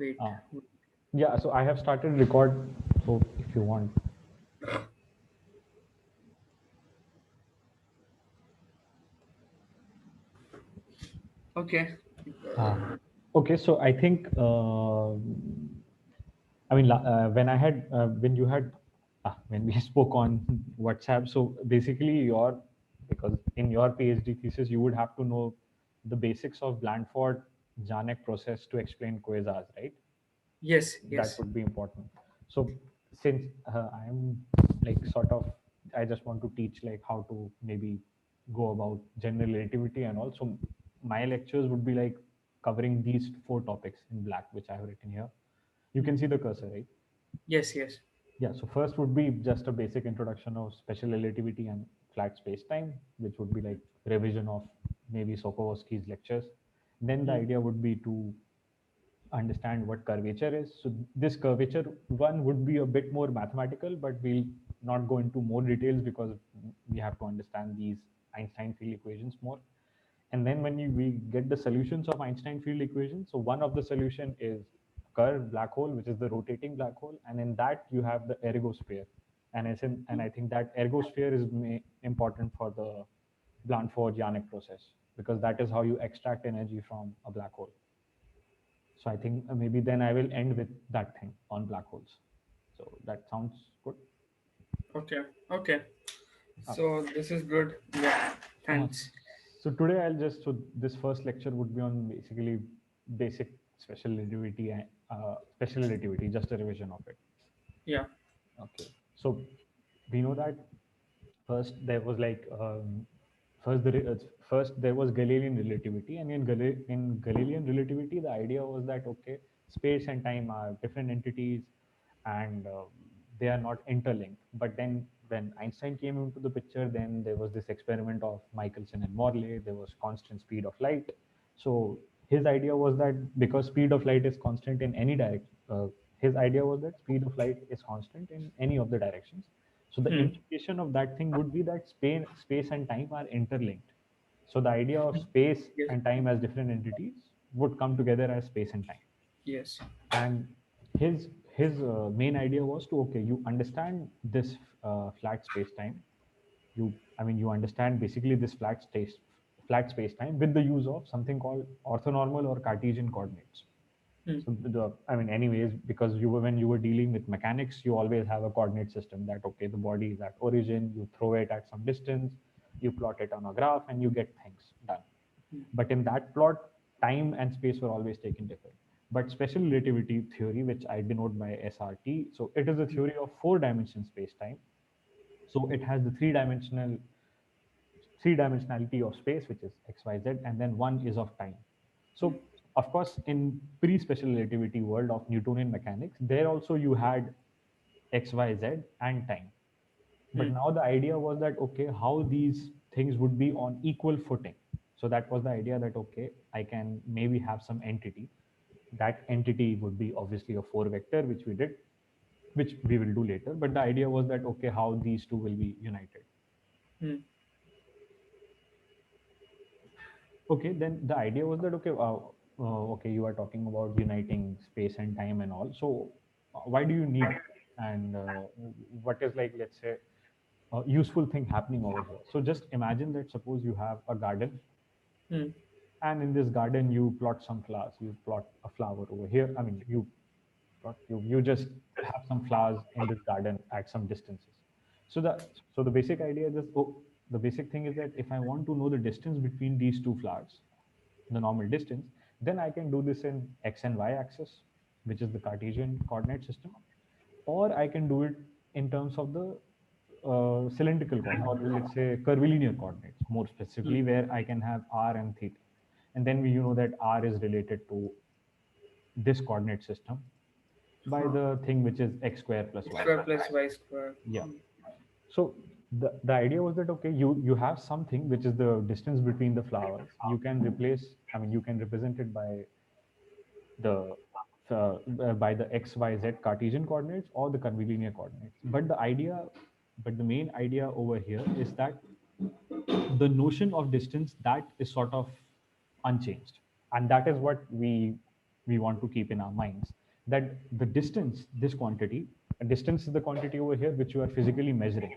Wait. Uh, yeah, so I have started record. So if you want. Okay. Uh, okay, so I think I mean when I had when you had when we spoke on WhatsApp. So basically, because in your PhD thesis you would have to know the basics of Blandford-Janek process to explain quasars, right? Yes. That Yes. would be important. So since I'm like sort of, I just want to teach like how to maybe go about general relativity and also my lectures would be like covering these four topics in black which I have written here. You can Hmm. see the cursor, right? Yes. Yes. Yeah, so first would be just a basic introduction of special relativity and flat space-time, which would be like revision of maybe Sokolovsky's lectures. Then the Hmm. idea would be to understand what curvature is. So this curvature one would be a bit more mathematical, but we'll not go into more details because we have to understand these Einstein field equations more. And then when we get the solutions of Einstein field equations, so one of the solution is curved black hole, which is the rotating black hole, and in that you have the ergosphere. And I think that ergosphere is important for the Blandford-Janek process because that is how you extract energy from a black hole. So I think maybe then I will end with that thing on black holes. So that sounds good. Okay. Okay. Uh, So this is good. Yeah. uh, Thanks. so today so this first lecture would be on basically basic special relativity, just a revision of it. Yeah. Okay. So we know that first there was first first there was Galilean relativity, and in Galilean relativity, the idea was that okay, space and time are different entities, and they are not interlinked. But then when Einstein came into the picture, then there was this experiment of Michelson and Morley. There was constant speed of light. So his idea was that because speed of light is constant in any direction, his idea was that speed of light is constant in any of the directions. So the Hmm. implication of that thing would be that space and time are interlinked. So the idea of space Yes. and time as different entities would come together as space and time. Yes. And his main idea was to okay, you understand this flat space time. You understand basically this flat space time with the use of something called orthonormal or Cartesian coordinates. Hmm. So anyways, because you were when you were dealing with mechanics, you always have a coordinate system that okay, the body is at origin, you throw it at some distance, you plot it on a graph, and you get things done. Hmm. But in that plot, time and space were always taken different. But special relativity theory, which I denote by SRT, so it is a theory of four-dimension space-time. So it has the three dimensionality of space, which is x, y, z, and then one is of time. Hmm. So of course, in pre-special relativity world of Newtonian mechanics, there also you had x, y, z, and time. But Hmm. now the idea was that okay, how these things would be on equal footing. So that was the idea that okay, I can maybe have some entity. That entity would be obviously a four vector, which we did, which we will do later. But the idea was that okay, how these two will be united. Hmm. Okay, then the idea was that okay, okay, you are talking about uniting space and time and all. So why do you need and what is like let's say a useful thing happening over here? So just imagine that suppose you have a garden, Hmm. and in this garden you plot some flowers. You plot a flower over here. I mean, you just have some flowers in this garden at some distances. So the basic idea is the basic thing is that if I want to know the distance between these two flowers, the normal distance, then I can do this in x and y axis, which is the Cartesian coordinate system, or I can do it in terms of the cylindrical coordinate, or let's say curvilinear coordinates, more Hmm. specifically, where I can have r and theta, and then you know that r is related to this coordinate system by Huh. the thing which is x square plus X y square square. plus y square. Yeah. Hmm. So the idea was that okay, you have something which is the distance between the flowers. You can replace, I mean, you can represent it the by the x y z Cartesian coordinates or the curvilinear coordinates. But the main idea over here is that the notion of distance that is sort of unchanged, and that is what we want to keep in our minds, that the distance, this quantity, a distance is the quantity over here which you are physically measuring.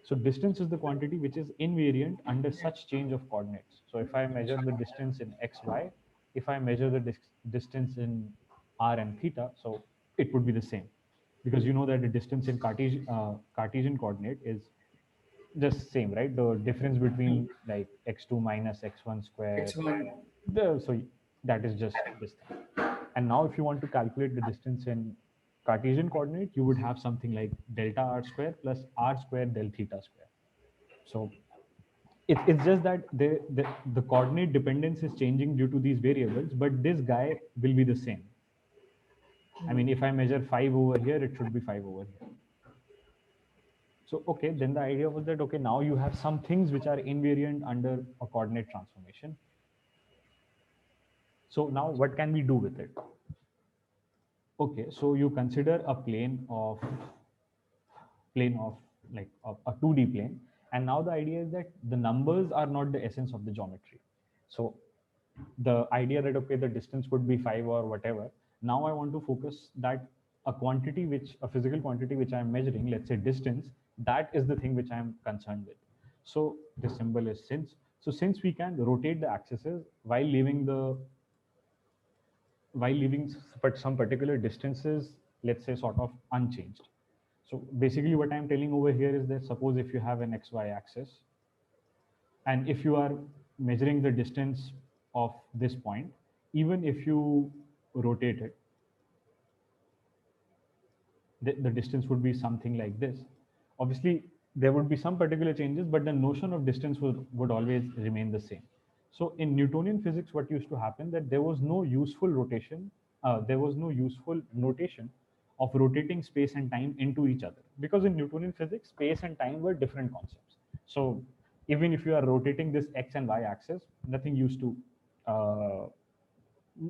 So distance is the quantity which is invariant under such change of coordinates. So if I measure the distance in x, y, if I measure the distance in r and theta, so it would be the same, because you know that the distance in Cartesian coordinate is just same, right? The difference between like x2 minus x1 square, X1. so that is just this thing. And now if you want to calculate the distance in Cartesian coordinate, you would have something like delta r square plus r square del theta square. So it's just that the coordinate dependence is changing due to these variables, but this guy will be the same. I mean, if I measure 5 over here, it should be 5 over here. So, okay, then the idea was that, okay, now you have some things which are invariant under a coordinate transformation. So now what can we do with it? Okay, so you consider a plane of like a 2D plane. And now the idea is that the numbers are not the essence of the geometry. So the idea that, okay, the distance could be 5 or whatever, now I want to focus that a physical quantity which I'm measuring, let's say distance, that is the thing which I'm concerned with. So the symbol is since. So since we can rotate the axes while leaving some particular distances, let's say, sort of unchanged. So basically what I'm telling over here is that, suppose if you have an xy axis, and if you are measuring the distance of this point, even if you rotate it, the distance would be something like this. Obviously, there would be some particular changes, but the notion of distance would always remain the same. So in Newtonian physics, what used to happen, that there was no useful notation of rotating space and time into each other, because in Newtonian physics, space and time were different concepts. So even if you are rotating this x and y axis, nothing used to uh,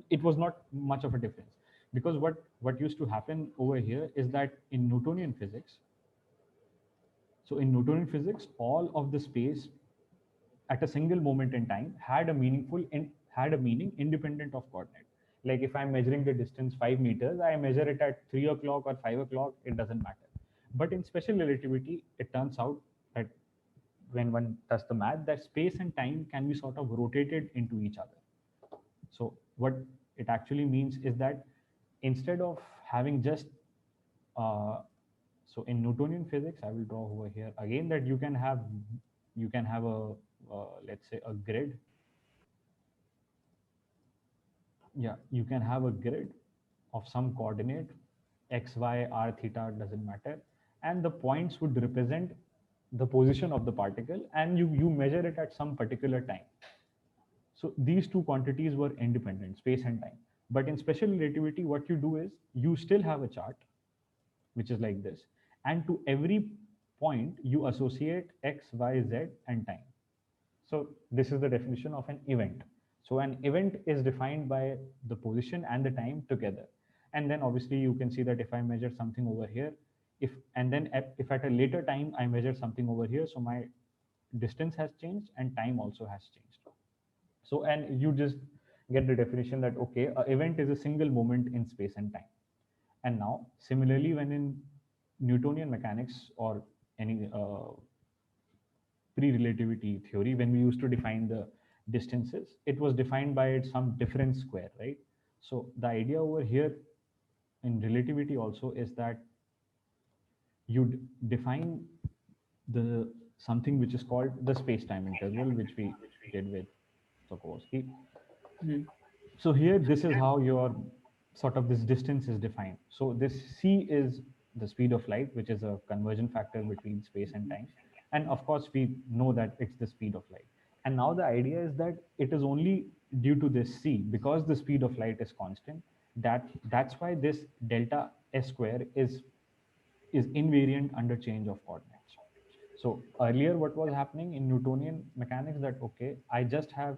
it was not much of a difference, because what used to happen over here is that in Newtonian physics, all of the space at a single moment in time had a meaning independent of coordinate. Like if I'm measuring the distance 5 meters, I measure it at 3 o'clock or 5 o'clock, it doesn't matter. But in special relativity, it turns out that when one does the math, that space and time can be sort of rotated into each other. So what it actually means is that, instead of having just uh, so in Newtonian physics, I will draw over here again that you can have a let's say a grid. Yeah, you can have a grid of some coordinate x, y, r, theta, doesn't matter, and the points would represent the position of the particle, and you measure it at some particular time. So these two quantities were independent, space and time. But in special relativity, what you do is you still have a chart, which is like this. And to every point, you associate x, y, z, and time. So this is the definition of an event. So an event is defined by the position and the time together. And then obviously you can see that if I measure something over here, if at a later time I measure something over here, so my distance has changed and time also has changed. So, and you just get the definition that, okay, a event is a single moment in space and time. And now, similarly, when in Newtonian mechanics or any pre-relativity theory, when we used to define the distances, it was defined by some difference square, right? So the idea over here in relativity also is that you define the something which is called the space-time interval, which we did with Sokowski. Hmm. So here, this is how your sort of this distance is defined. So this c is the speed of light, which is a conversion factor between space and time. And of course, we know that it's the speed of light. And now the idea is that it is only due to this c, because the speed of light is constant, that's why this delta s square is invariant under change of coordinates. So earlier, what was happening in Newtonian mechanics, that, okay, I just have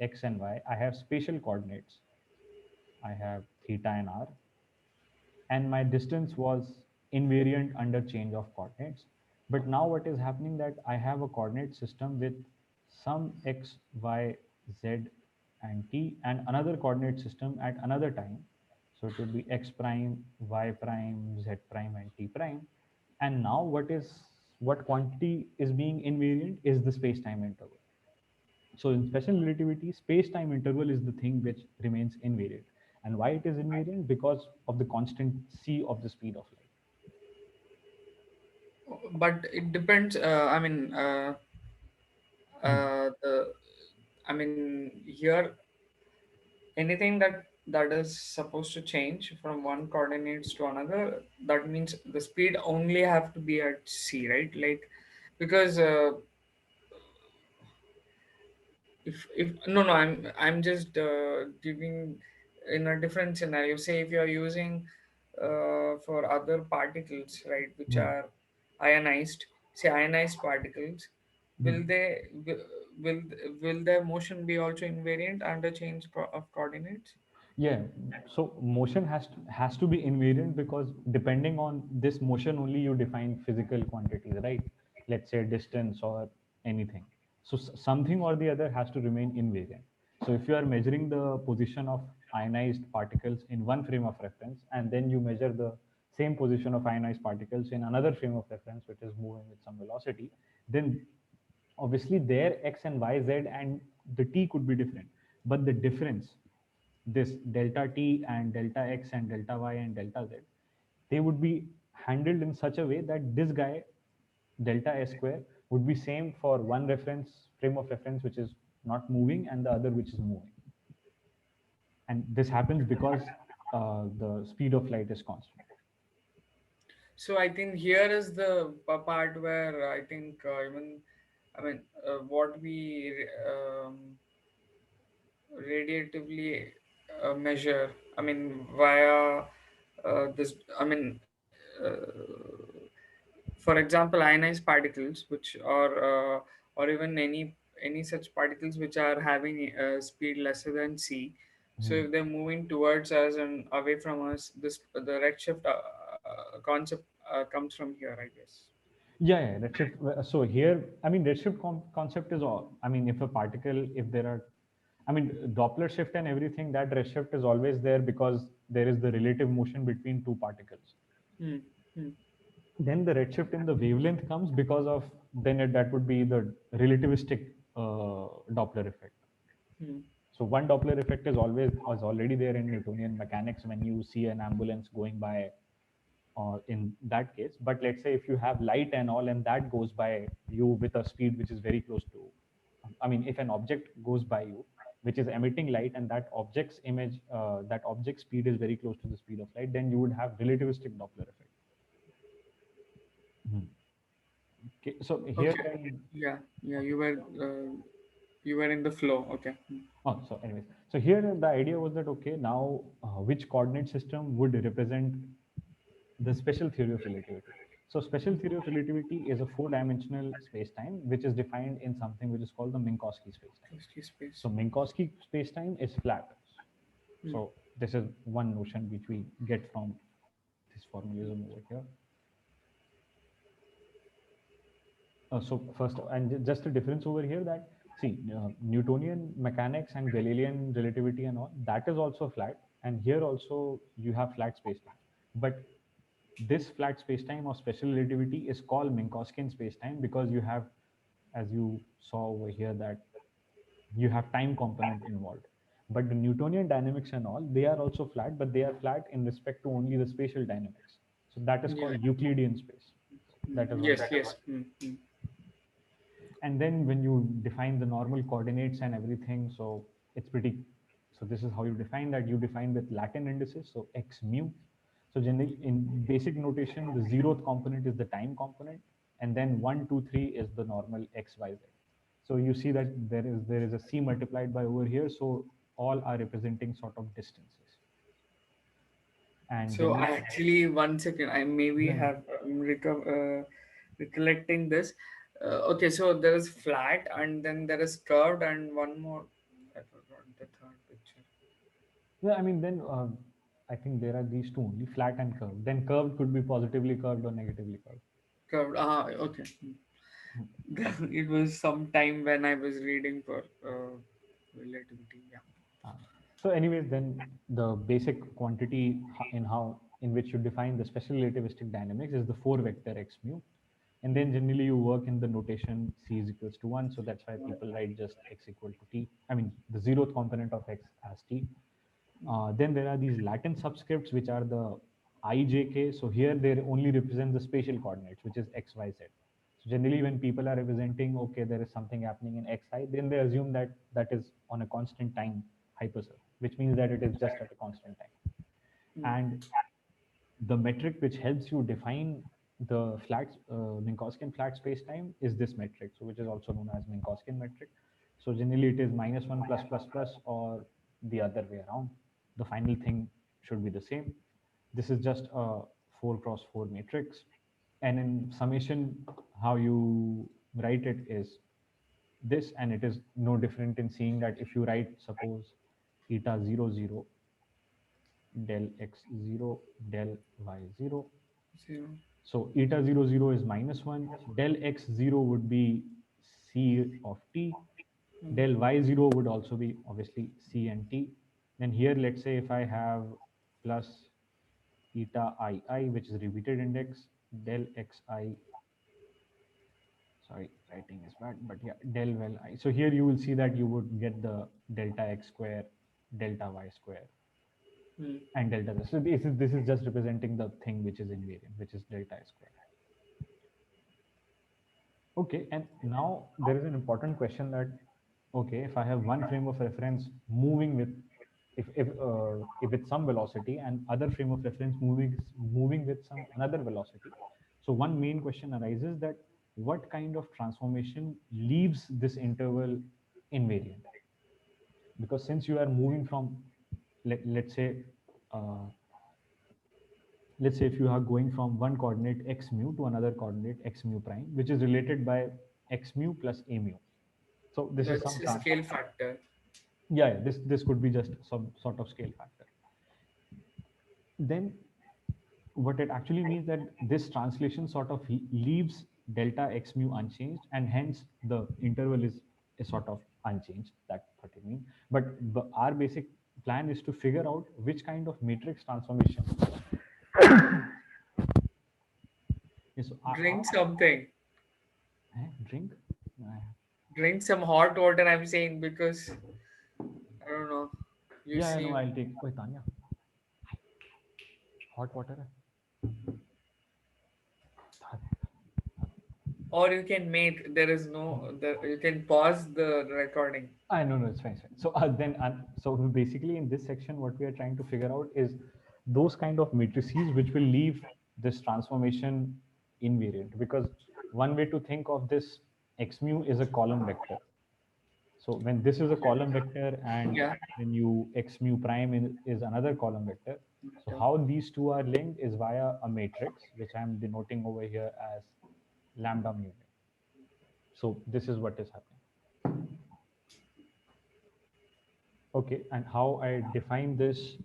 x and y, I have spatial coordinates, I have theta and r, and my distance was invariant under change of coordinates. But now what is happening, that I have a coordinate system with some x, y, z, and t, and another coordinate system at another time. So it would be x prime, y prime, z prime, and t prime. And now what quantity is being invariant is the space-time interval. So in special relativity, space-time interval is the thing which remains invariant. And why it is invariant? Because of the constant c of the speed of light. But it depends. Hmm. The I mean here anything that is supposed to change from one coordinates to another, that means the speed only have to be at c, right? Like because if no no I'm just giving in a different scenario. Say if you are using for other particles, right, which Hmm. are ionized, say ionized particles, Hmm. will they will will their motion be also invariant under change of coordinates? Yeah, so motion has to be invariant because depending on this motion only you define physical quantities, right? Let's say distance or anything. So something or the other has to remain invariant. So if you are measuring the position of ionized particles in one frame of reference and then you measure the same position of ionized particles in another frame of reference which is moving with some velocity, then obviously their x and y, z and the t could be different, but the difference, this delta t and delta x and delta y and delta z, they would be handled in such a way that this guy delta s square would be same for one reference frame of reference which is not moving and the other which is moving. And this happens because the speed of light is constant. So I think here is the part where I think even what we radiatively measure. I mean via this. For example, ionized particles, which or even any such particles which are having a speed lesser than c. So Hmm. if they're moving towards us and away from us, this the redshift concept comes from here, I guess. Yeah, redshift. So here, I mean, redshift concept is all. I mean, if a particle, if there are, I mean, Doppler shift and everything, that redshift is always there because there is the relative motion between two particles. Hmm. Hmm. Then the redshift in the wavelength comes because of that would be the relativistic Doppler effect. Hmm. So one Doppler effect is already there in Newtonian mechanics when you see an ambulance going by or in that case. But let's say if you have light and all and that goes by you with a speed which is very close to, I mean if an object goes by you which is emitting light and that object's image, that object speed is very close to the speed of light, then you would have relativistic Doppler effect. Mhm. Okay, so here Okay. then, Yeah. Yeah. okay. You were in the flow. Okay. Hmm. Oh, so anyways, so here the idea was that okay, now which coordinate system would represent the special theory of relativity. So special theory of relativity is a four-dimensional space-time which is defined in something which is called the Minkowski space-time. Free space. So Minkowski space-time is flat. Hmm. So this is one notion which we get from this formalism over here. So first, and just a difference over here that see Newtonian mechanics and Galilean relativity and all that is also flat, and here also you have flat space-time. But this flat spacetime of special relativity is called Minkowskian spacetime because you have, as you saw over here, that you have time component involved. But the Newtonian dynamics and all, they are also flat, but they are flat in respect to only the spatial dynamics. So that is Yeah. called Euclidean space. That is one Yes. thing. Yes. Hmm. Hmm. And then when you define the normal coordinates and everything, so it's pretty, so this is how you define that. You define with Latin indices, so x mu. So generally in basic notation, the zeroth component is the time component, and then 1 2 3 is the normal x y z. So you see that there is a c multiplied by over here, so all are representing sort of distances. And So I generally, actually 1 second. I maybe yeah, have recollecting this. Okay, so there is flat and then there is curved and one more. I forgot the third picture. yeah, I mean then I think there are these two only, flat and curved. Then curved could be positively curved or negatively curved. Curved. Ah, okay. It was some time when I was reading for relativity. Yeah. So, anyways, then the basic quantity in how in which you define the special relativistic dynamics is the four vector x mu, and then generally you work in the notation c is equals to one. So that's why people write just x equal to t. I mean the zeroth component of x as t. Then there are these Latin subscripts which are the ijk. So here they only represent the spatial coordinates, which is x, y, z. So generally, when people are representing, okay, there is something happening in xi, then they assume that that is on a constant time hypersurf, which means that it is just at a constant time. Mm. And the metric which helps you define the flat Minkowskian flat space-time is this metric, so which is also known as Minkowskian metric. So generally, it is minus one plus plus plus or the other way around. The final thing should be the same. This is just a 4 cross 4 matrix, and in summation, how you write it is this, and it is no different in seeing that if you write suppose eta 0 0 del x 0 del y 0. Zero. So eta 0 0 is minus 1. Del x 0 would be c of t. Mm. Del y 0 would also be obviously c and t. Then here, let's say if I have plus eta I, which is repeated index, del xi, sorry, writing is bad, but yeah, del vel I. So here you will see that you would get the delta x square, delta y square, Mm. and delta z. So this is just representing the thing which is invariant, which is delta x square. Okay, and now there is an important question that, okay, if I have one frame of reference moving with, if with some velocity and other frame of reference moving with some another velocity, so one main question arises that what kind of transformation leaves this interval invariant? Because since you are moving from, let's say, uh, let's say if you are going from one coordinate x mu to another coordinate x mu prime, which is related by x mu plus a mu. So this is That's some a trans. scale factor. Yeah, this could be just some sort of scale factor. Then what it actually means that this translation sort of leaves delta x mu unchanged, and hence the interval is sort of unchanged. That's what it means. But our basic plan is to figure out which kind of matrix transformation is. Drink something. Drink. Uh, Drink some hot water, I'm saying, because I don't know. You yeah, I know. seem, I'll take. Wait, Tanya, hot water. or you can make, there is no, you can pause the recording. I know, no, it's fine. It's fine. So so basically, in this section, what we are trying to figure out is those kind of matrices which will leave this transformation invariant. Because one way to think of this x mu is a column vector. So when this is a column vector and Yeah. when you x mu prime is another column vector. So how these two are linked is via a matrix, which I'm denoting over here as lambda mu. So this is what is happening. Okay, and how I define this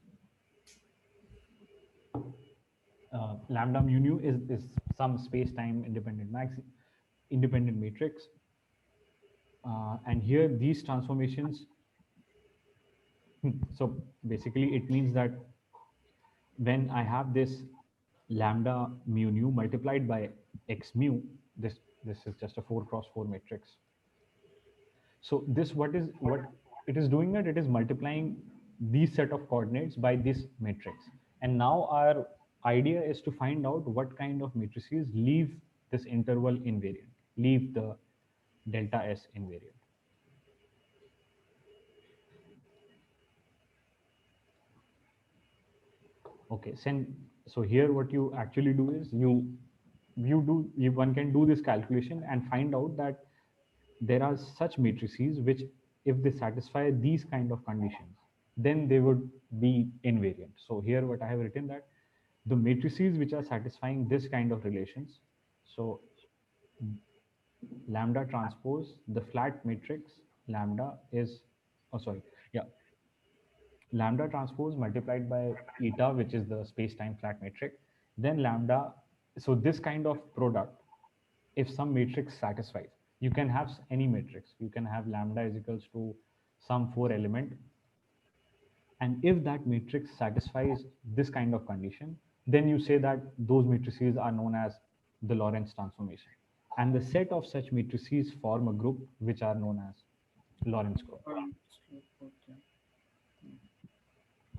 lambda mu nu is some space-time independent matrix. And here these transformations, so basically it means that when I have this lambda mu nu multiplied by x mu, this is just a 4 cross 4 matrix. So this what it is doing, that it is multiplying these set of coordinates by this matrix. And now our idea is to find out what kind of matrices leave this interval invariant, leave the delta S invariant. Okay, so here what you actually do is one can do this calculation and find out that there are such matrices which, if they satisfy these kind of conditions, then they would be invariant. So here what I have written that the matrices which are satisfying this kind of relations, so lambda transpose the flat matrix lambda is, oh sorry, yeah, lambda transpose multiplied by eta, which is the space-time flat metric, then lambda. So this kind of product, if some matrix satisfies, you can have any matrix. You can have lambda is equals to some four element. And if that matrix satisfies this kind of condition, then you say that those matrices are known as the Lorentz transformation. And the set of such matrices form a group which are known as Lorentz group. Okay.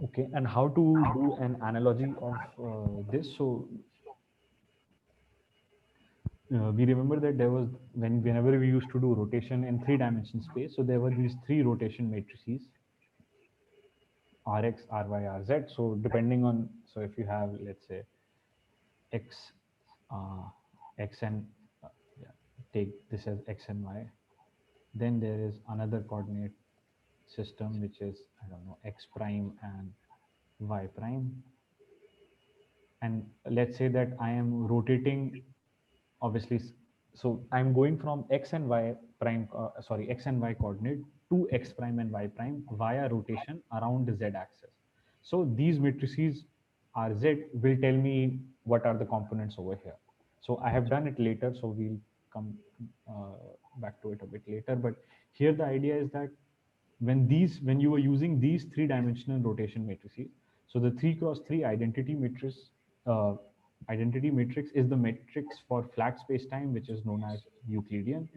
Okay, and how to do an analogy of this? So we remember that there was whenever we used to do rotation in three-dimensional space, so there were these three rotation matrices: Rx, Ry, Rz. So depending on, so if you have, let's say, x, uh, x and yeah, take this as x and y. Then there is another coordinate system which is, I don't know, x prime and y prime. And let's say that I am rotating, obviously, so I'm going from x and y prime, sorry, x and y coordinate to x prime and y prime via rotation around the z axis. So these matrices rz will tell me what are the components over here. So I have done it later, so we'll come back to it a bit later. But here the idea is that when you were using these three-dimensional rotation matrices, so the 3 cross 3 uh, identity matrix is the matrix for flat space-time, which is known as Euclidean.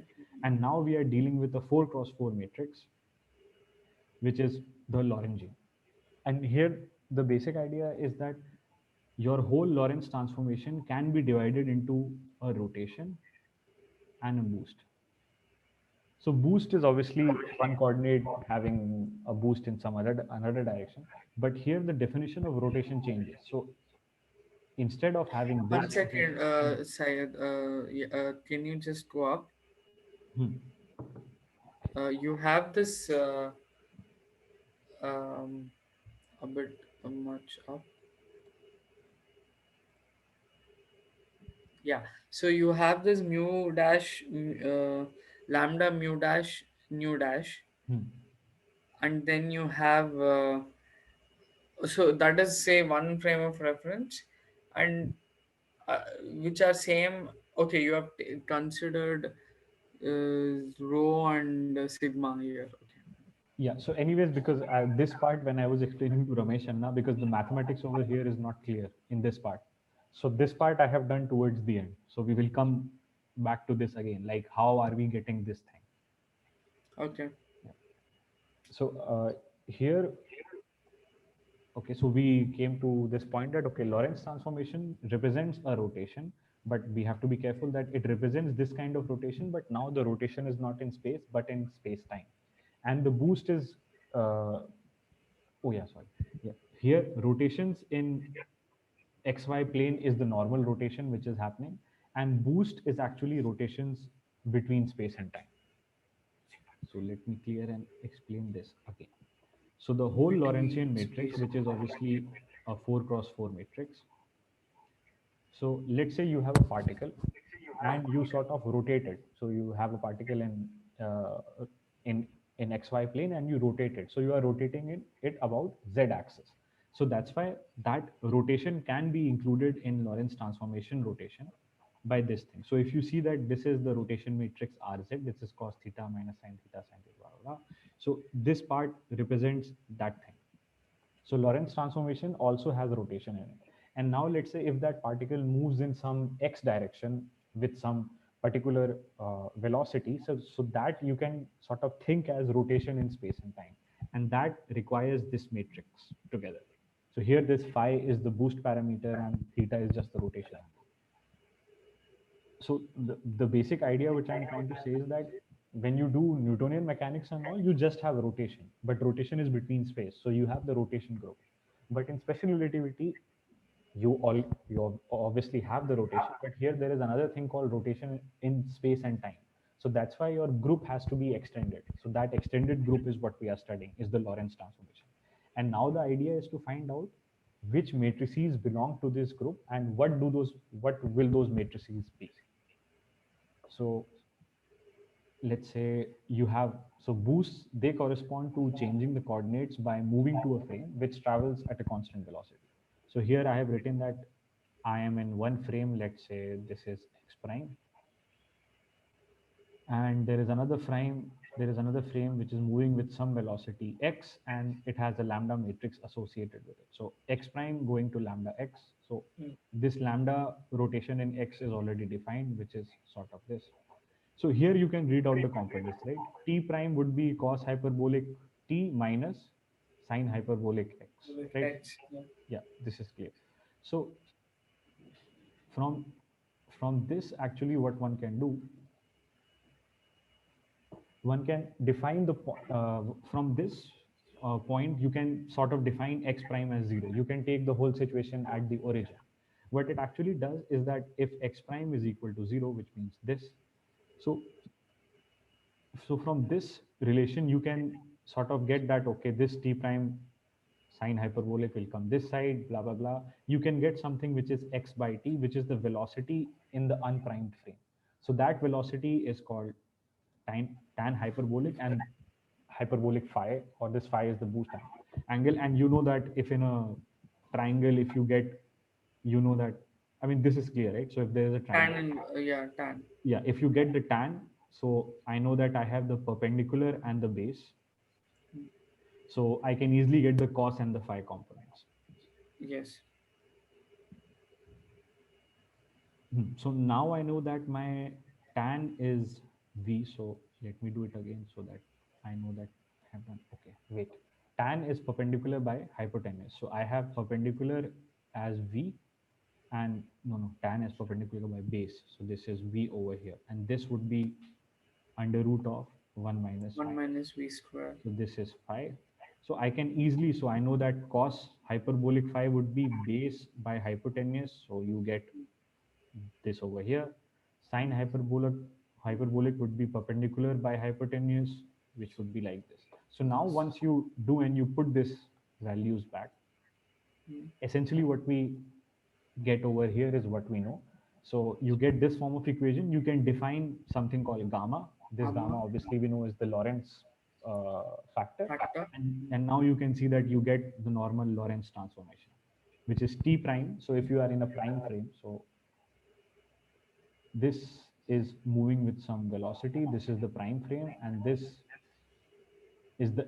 And now we are dealing with a 4 cross 4 matrix, which is the Lorentzian. And here the basic idea is that your whole Lorentz transformation can be divided into a rotation and a boost. So boost is obviously one coordinate having a boost in some other another direction. But here the definition of rotation changes. So instead of having One this second, rotation, Syed. Can you just go up? hmm, You have this um, a bit much up. Yeah. So you have this mu dash, lambda mu dash, nu dash, hmm. and then you have so that is say one frame of reference, and which are same. Okay, you have considered rho and sigma here. Okay. Yeah. So anyways, because this part when I was explaining to Ramesh Anna, because the mathematics over here is not clear in this part. So this part I have done towards the end. So we will come back to this again, like how are we getting this thing? Okay. Yeah. So here, okay, so we came to this point that, okay, Lorentz transformation represents a rotation, but we have to be careful that it represents this kind of rotation, but now the rotation is not in space, but in space time. And the boost is, oh yeah, sorry. Yeah. Here, rotations in XY plane is the normal rotation which is happening, and boost is actually rotations between space and time. So let me clear and explain this again. So the whole Lorentzian Between matrix, space. which is obviously a 4 cross 4 matrix. So let's say you have a particle and you sort of rotate it. So you have a particle uh, in in xy plane and you rotate it. So you are rotating it about z axis. So that's why that rotation can be included in Lorentz transformation rotation by this thing. So if you see that this is the rotation matrix Rz, this is cos theta minus sin theta, blah, blah, blah. So this part represents that thing. So Lorentz transformation also has rotation in it. And now let's say if that particle moves in some x direction with some particular velocity, so that you can sort of think as rotation in space and time. And that requires this matrix together. So here this phi is the boost parameter and theta is just the rotation. So the basic idea which I'm trying to say is that when you do Newtonian mechanics and all, you just have rotation, but rotation is between space. So you have the rotation group. But in special relativity, you obviously have the rotation, but here there is another thing called rotation in space and time. So that's why your group has to be extended. So that extended group is what we are studying, is the Lorentz transformation. And now the idea is to find out which matrices belong to this group and what will those matrices be. So let's say you have, so boosts, they correspond to changing the coordinates by moving to a frame which travels at a constant velocity. So here I have written that I am in one frame, let's say this is x prime, and there is another frame There is another frame which is moving with some velocity x, and it has a lambda matrix associated with it. So x prime going to lambda x. So Mm. this lambda rotation in x is already defined, which is sort of this. So here you can read out the components, right? T prime would be cos hyperbolic t minus sine hyperbolic x, With right? H. Yeah. Yeah, this is clear. So from from this, actually what one can do, one can define from this point, you can sort of define x prime as 0. You can take the whole situation at the origin. What it actually does is that if x prime is equal to 0, which means this, so from this relation you can sort of get that, okay, this t prime sine hyperbolic will come this side, blah blah blah. You can get something which is x by t, which is the velocity in the unprimed frame. So that velocity is called tan hyperbolic, and hyperbolic phi, or this phi is the boost angle. And you know that if in a triangle, if you get, you know that, I mean, this is clear, right? So if there is a Tan triangle, and yeah, tan. yeah, if you get the tan, so I know that I have the perpendicular and the base, Mm. so I can easily get the cos and the phi components. Yes. So now I know that my tan is V. So let me do it again so that I know that I have done. Okay, wait. Tan is perpendicular by hypotenuse. So I have perpendicular as V, and no, tan is perpendicular by base. So this is V over here. And this would be under root of 1 minus 1 phi. minus V square. So this is phi. So I can easily, so I know that cos hyperbolic phi would be base by hypotenuse. So you get this over here. Sine hyperbolic would be perpendicular by hypotenuse, which would be like this. So now Yes. once you do and you put this values back, Mm. essentially what we get over here is what we know. So you get this form of equation. You can define something called gamma. This Gamma gamma obviously we know is the Lorentz factor. factor. Mm. And now you can see that you get the normal Lorentz transformation, which is t prime. So if you are in a prime frame, so this is moving with some velocity, this is the prime frame, and this is the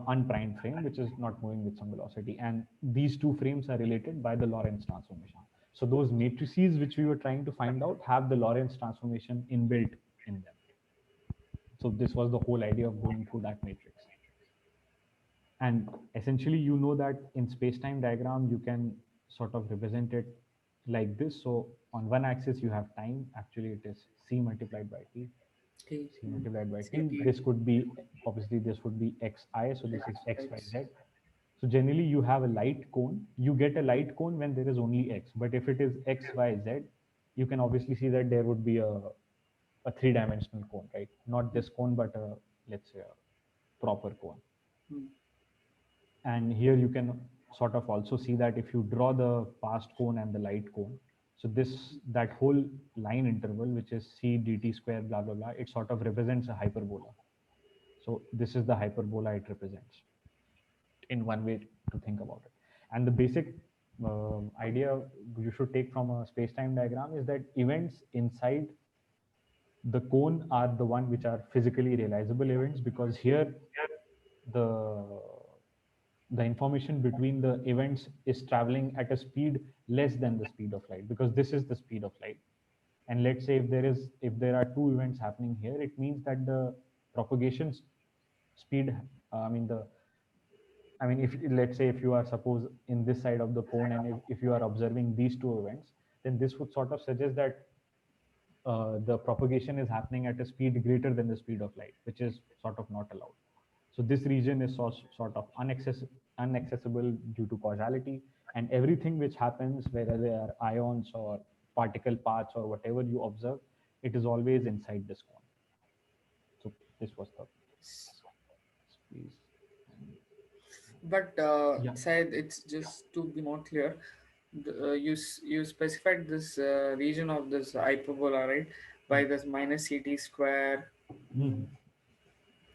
unprimed frame, which is not moving with some velocity. And these two frames are related by the Lorentz transformation. So those matrices which we were trying to find out have the Lorentz transformation inbuilt in them. So this was the whole idea of going through that matrix. And essentially, you know that in space-time diagram, you can sort of represent it like this. So on one axis, you have time. Actually, it is c multiplied by t. T. C Mm. multiplied by t. CT. This could be, obviously, this would be xi. So this is X. x, y, X. z. So generally, you have a light cone. You get a light cone when there is only x. But if it is x, y, z, you can obviously see that there would be a three-dimensional cone, right? Not Mm. this cone, but let's say a proper cone. Mm. And here you can sort of also see that if you draw the past cone and the light cone, so this, that whole line interval, which is c dt square blah blah blah, it sort of represents a hyperbola. So this is the hyperbola it represents, in one way to think about it. And the basic idea you should take from a space-time diagram is that events inside the cone are the one which are physically realizable events, because here the the information between the events is traveling at a speed less than the speed of light, because this is the speed of light. And let's say if there are two events happening here, it means that the propagation speed, I mean the I mean, if let's say if you are suppose in this side of the cone, and if you are observing these two events, then this would sort of suggest that the propagation is happening at a speed greater than the speed of light, which is sort of not allowed. So this region is sort of unaccessible due to causality, and everything which happens, whether they are ions or particle paths or whatever you observe, it is always inside this cone. So this was the S- space. And But yeah. Syed, it's just to be more clear. You specified this region of this hyperbola, right? By this minus CT square. Mhm.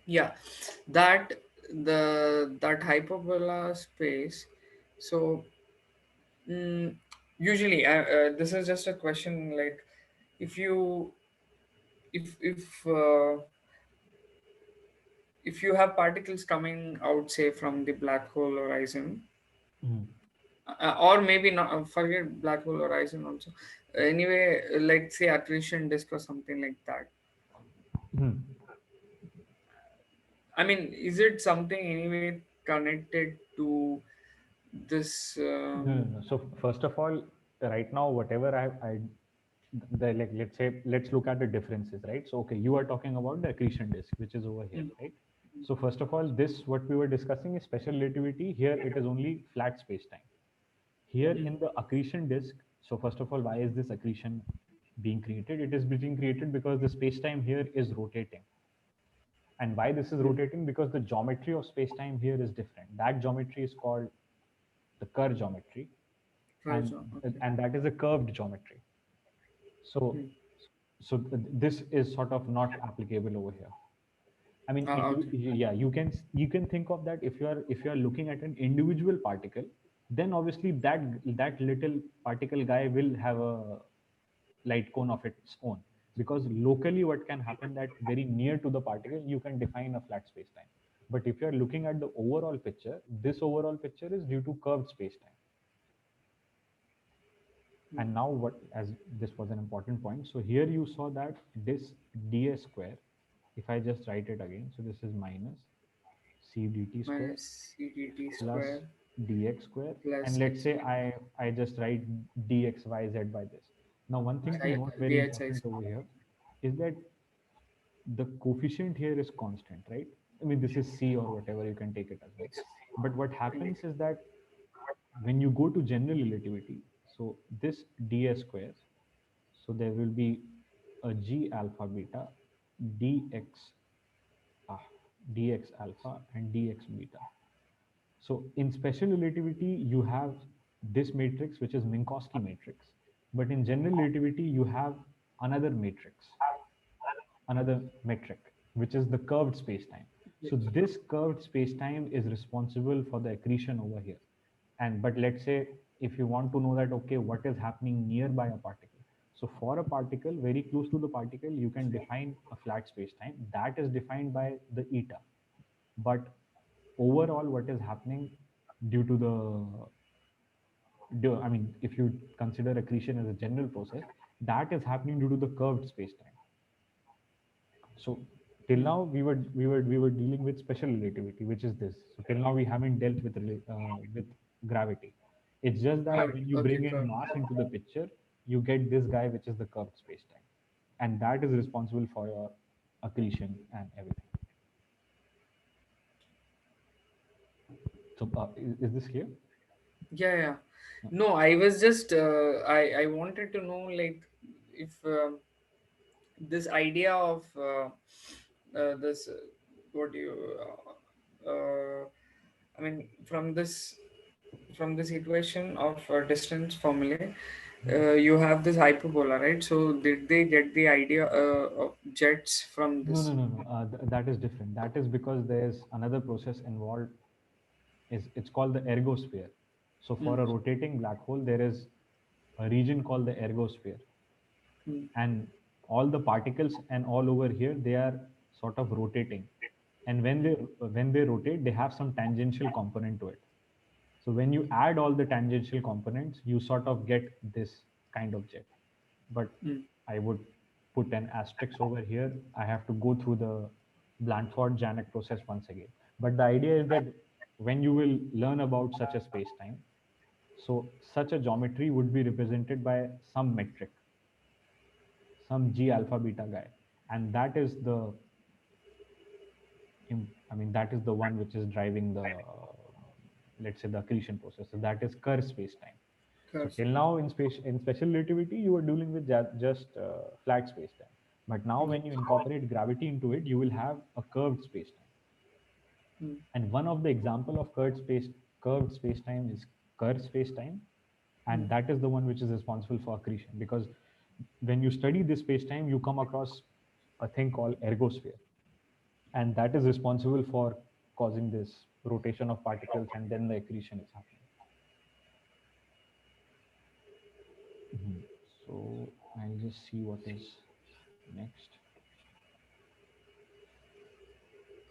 Yeah, that that hyperbola space. So mm, usually, this is just a question. Like, if you if if you have particles coming out, say from the black hole horizon, Mhm. or maybe not, forget black hole horizon also. Anyway, like say accretion disk or something like that. Mhm. I mean, is it something anyway connected to this? No, no, no. So first of all, right now, whatever like, let's look at the differences, right? So okay, you are talking about the accretion disk, which is over here, Mm, right? So first of all, this what we were discussing is special relativity. Here it is only flat space time. Here mm, in the accretion disk, so first of all, why is this accretion being created? It is being created because the space time here is rotating. And why this is mm. rotating? Because the geometry of space time here is different. That geometry is called the Kerr geometry, and Horizon, okay. and that is a curved geometry. So Mm. this is sort of not applicable over here. I mean, Okay. yeah, you can think of that if you are looking at an individual particle, then obviously that little particle guy will have a light cone of its own, because locally what can happen that very near to the particle you can define a flat space time. But if you are looking at the overall picture, this overall picture is due to curved space time. Mm. And now what, as this was an important point, so here you saw that this ds square, if I just write it again, so this is minus c dt square Minus CDT plus square dx square, and plus let's say XD I just write dxyz by this. Now one thing to note very DHI important over here is that the coefficient here is constant, right? I mean, this is c or whatever, you can take it as one. But what happens is that when you go to general relativity, so this ds square, so there will be a g alpha beta dx, ah, dx alpha and dx beta. So in special relativity, you have this matrix, which is Minkowski matrix. But in general relativity, you have another matrix, another metric, which is the curved spacetime. So this curved spacetime is responsible for the accretion over here. And but let's say if you want to know that, okay, what is happening nearby a particle. So for a particle very close to the particle, you can define a flat spacetime that is defined by the eta. But overall, what is happening due to I mean, if you consider accretion as a general process, that is happening due to the curved spacetime. So till Mm. now we were dealing with special relativity, which is this. So till now we haven't dealt with gravity. It's just that when you Okay, bring in curve. mass into the picture, you get this guy, which is the curved spacetime, and that is responsible for your accretion and everything. So is this clear? Yeah, yeah. Yeah. No, I was just I wanted to know like if this idea of this what do you I mean from this equation of distance formula, Hmm. you have this hyperbola, right? So did they get the idea of jets from No, no, this? no, no. That is different. That is because there's another process involved. Is It's called the ergosphere. So for Mm, a rotating black hole, there is a region called the ergosphere, mm, and all the particles and all over here they are sort of rotating. And when they rotate, they have some tangential component to it. So when you add all the tangential components, you sort of get this kind of jet. But mm, I would put an asterisk over here. I have to go through the Blanford-Janek process once again. But the idea is that when you will learn about such a space-time, so such a geometry would be represented by some metric, some g alpha beta guy, and that is the I mean, that is the one which is driving the, let's say, the accretion process. So that is Kerr space-time. So curves. till now in special relativity, you were dealing with just flat space-time. But now Mm, when you incorporate gravity into it, you will have a curved space-time. mm, And one of the example of curved space-time is Kerr space-time, and mm. that is the one which is responsible for accretion. Because when you study this space-time, you come across a thing called ergosphere, and that is responsible for causing this rotation of particles, and then the accretion is happening. Mhm. So I'll just see what is next.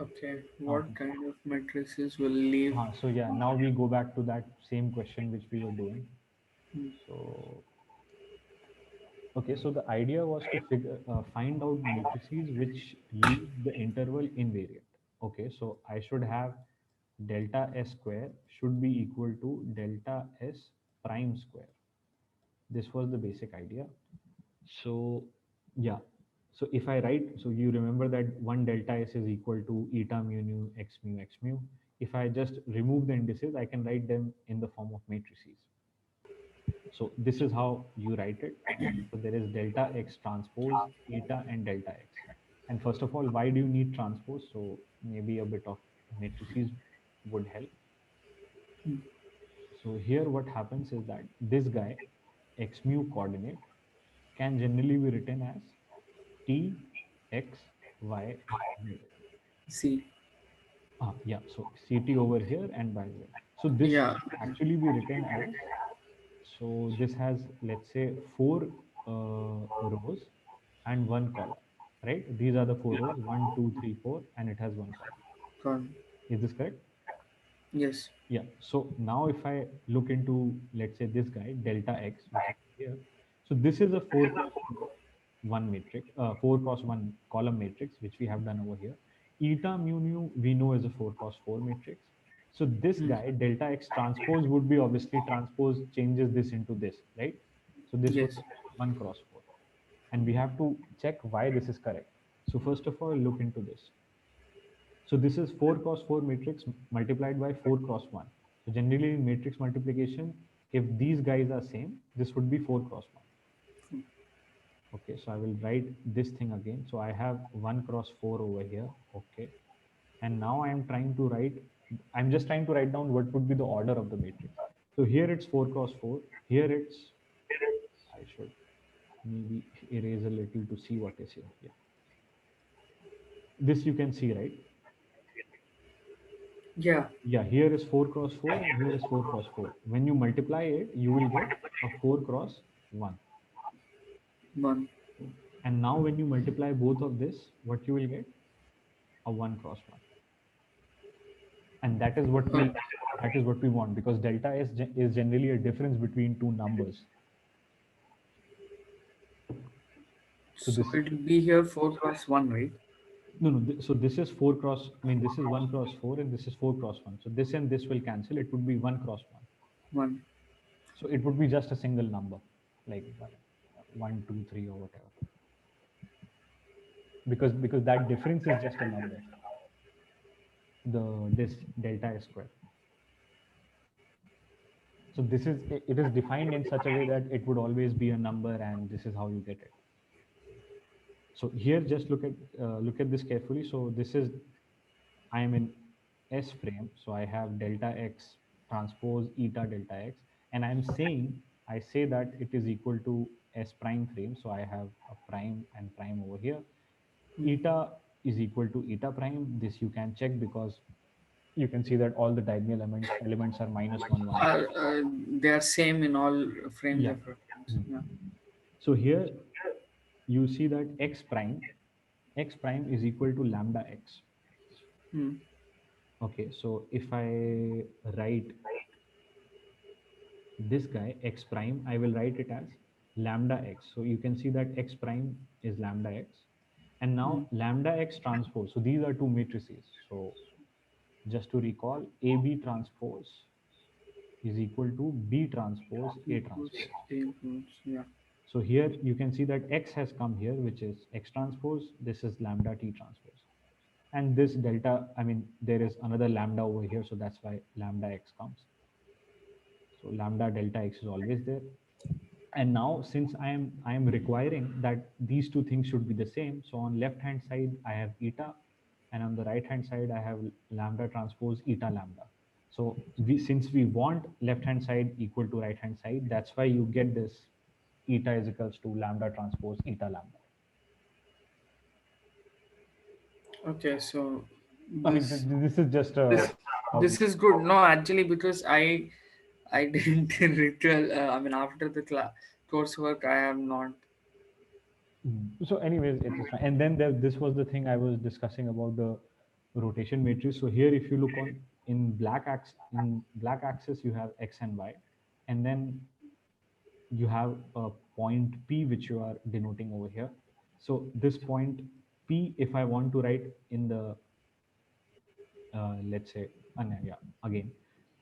Okay, what Okay. kind of matrices will leave? So yeah, now we go back to that same question which we were doing. Hmm. So okay, so the idea was to find out matrices which leave the interval invariant. Okay, so I should have delta S square should be equal to delta S prime square. This was the basic idea. So yeah, so if I write, so you remember that one delta S is equal to eta mu nu x mu x mu. If I just remove the indices, I can write them in the form of matrices. So this is how you write it. So there is delta x transpose, eta, and delta x. And first of all, why do you need transpose? So maybe a bit of matrices would help. So here what happens is that this guy, x mu coordinate, can generally be written as t, x, y, z. See, Yeah, so ct over here and y z. So this yeah, should actually be written as, so this has, let's say, four rows and one column, right? These are the four rows, one, two, three, four, and it has one column. got Is this correct? yes. Yeah. So now if I look into, let's say, this guy, delta x, which is here, so this is a 4 cross 1 matrix, 4 cross 1 column matrix, which we have done over here. Eta mu nu, we know is a 4 cross 4 matrix. So this Hmm. guy, delta x transpose would be obviously transpose changes this into this, right? So this would Yes. be 1 cross 4. And we have to check why this is correct. So first of all, look into this. So this is 4 cross 4 matrix multiplied by 4 cross 1. So generally in matrix multiplication, if these guys are same, this would be 4 cross 1. Okay, so I will write this thing again. So I have 1 cross 4 over here. Okay. And now I am trying to write, I'm just trying to write down what would be the order of the matrix. So here it's 4 cross 4. Here it's, I should maybe erase a little to see what is here. Yeah. This you can see, right? Yeah, Yeah, here is 4 cross 4 and here is 4 cross 4. When you multiply it, you will get a 4 cross 1. one. And now when you multiply both of this, what you will get? A 1 cross 1. And Oh, that is what we want, because delta is generally a difference between two numbers. So so this, it will be here 4 cross 1, right? no, no, so this is 4 cross, I mean, this is 1 cross 4 and this is 4 cross 1. So this and this will cancel. It would be 1 cross 1. 1. So it would be just a single number, like 1, 2, 3, or whatever. Because that difference is just a number, the this delta s square. So this is, it is defined in such a way that it would always be a number, and this is how you get it. So here just look at this carefully. So this is, I am in s frame, so I have delta x transpose eta delta x, and I'm saying, I say that it is equal to s prime frame, so I have a prime and prime over here. Hmm. Eta is equal to eta prime. This you can check because you can see that all the diagonal elements are minus 1 1 0. They are same in all frames Yeah. of reference. Hmm. Yeah. So here you see that x prime is equal to lambda x. Hmm. Okay, so if I write this guy x prime, I will write it as lambda x. So you can see that x prime is lambda x. And Hmm. now lambda x transpose. So these are two matrices. So just to recall, AB transpose is equal to B transpose A Equals transpose. A equals, yeah. So here you can see that x has come here, which is x transpose. This is lambda T transpose. And this delta, I mean, there is another lambda over here. So that's why lambda x comes. So lambda delta x is always there. And now since I am requiring that these two things should be the same, so on left hand side I have eta, and on the right hand side I have lambda transpose eta lambda. So since we want left hand side equal to right hand side, that's why you get this eta is equals to lambda transpose eta lambda. Okay, so I mean, this this is just this a this is good. No, actually, because I didn't ritual. I mean, after the coursework, I am not. So anyways, it is fine. And then this was the thing I was discussing about the rotation matrix. So here, if you look on in black axis, you have x and y, and then you have a point P which you are denoting over here. So this point P, if I want to write in the let's say, yeah, again,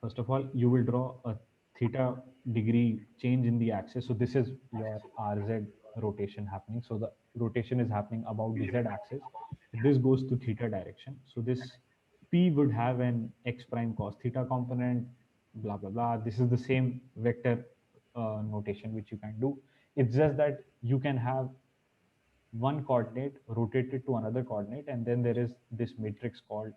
first of all, you will draw a theta degree change in the axis. So this is your RZ rotation happening. So the rotation is happening about the Z axis. This goes to theta direction. So this P would have an x prime cos theta component, blah, blah, blah. This is the same vector notation which you can do. It's just that you can have one coordinate rotated to another coordinate, and then there is this matrix called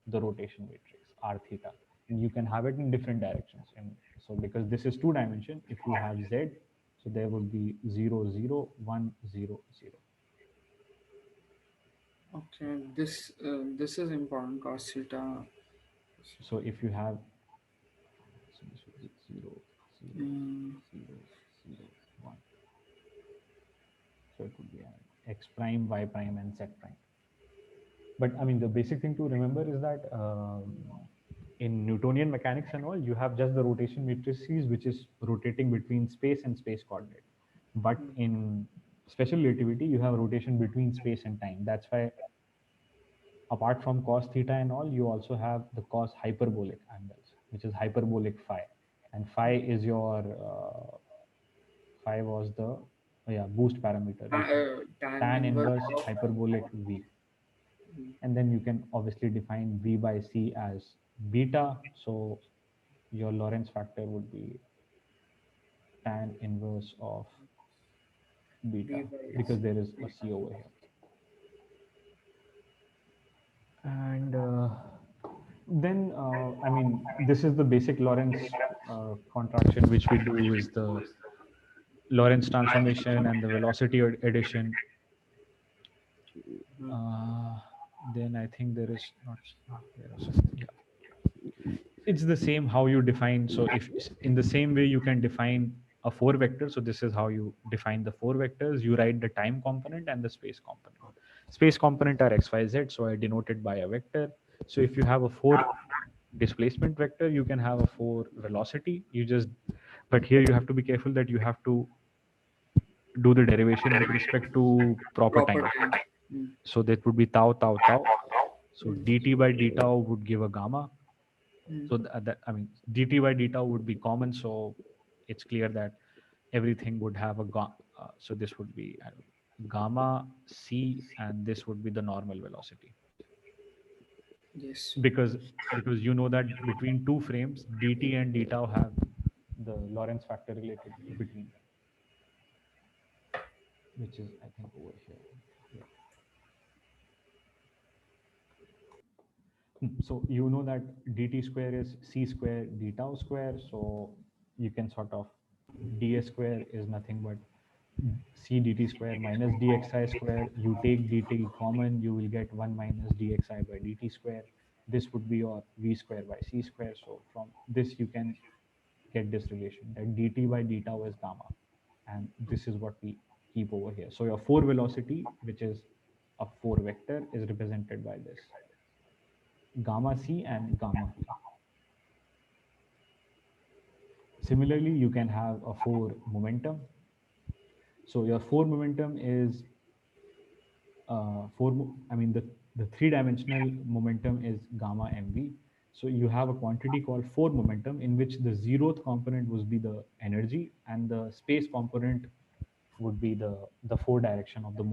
the rotation matrix r theta, and you can have it in different directions. And so because this is two dimension, if you have z, so there would be 0 0 1 0 0. Okay, this is important. Cos theta. So if you have, so this would be 0 0 Mm, 0 0 1, so it would be an x prime, y prime, and z prime. But I mean, the basic thing to remember is that in Newtonian mechanics and all, you have just the rotation matrices, which is rotating between space and space coordinate. But mm. in special relativity, you have rotation between space and time. That's why, apart from cos theta and all, you also have the cos hyperbolic angles, which is hyperbolic phi. And phi is your, phi was the, yeah, boost parameter, which is Tan tan inverse inverse of. hyperbolic V. Mm, And then you can obviously define V by C as beta. So your Lorentz factor would be tan inverse of beta B by because there is a C. C over here. And then, I mean, this is the basic Lorentz contraction, which we do is the Lorentz transformation and the velocity addition. Mm. Uh, then I think there is not there or something. Yeah, it's the same how you define. So if in the same way you can define a four vector, so this is how you define the four vectors. You write the time component and the space component. Space component are x, y, z, so I denote it by a vector. So if you have a four displacement vector, you can have a four velocity. You just, but here you have to be careful that you have to do the derivation with respect to proper Proper time. time. Mm, So that would be tau tau tau. So mm, dt by d tau would give a gamma. mm. So that, I mean, dt by d tau would be common. So it's clear that everything would have a so this would be gamma c, and this would be the normal velocity. Yes. Because you know that between two frames, dt and d tau have the Lorentz factor related between them, which is I think over here. Yeah. So you know that dt square is c square d tau square. So you can sort of, ds square is nothing but c dt square minus dxi square. You take dt common, you will get 1 minus dxi by dt square. This would be your v square by c square. So from this you can get this relation that dt by d tau is gamma, and this is what we keep over here. So your four velocity, which is a four vector, is represented by this gamma c and gamma p. Similarly, you can have a four momentum. So your four momentum is I mean, the three-dimensional momentum is gamma mv. So you have a quantity called four momentum, in which the zeroth component would be the energy, and the space component would be the four direction of the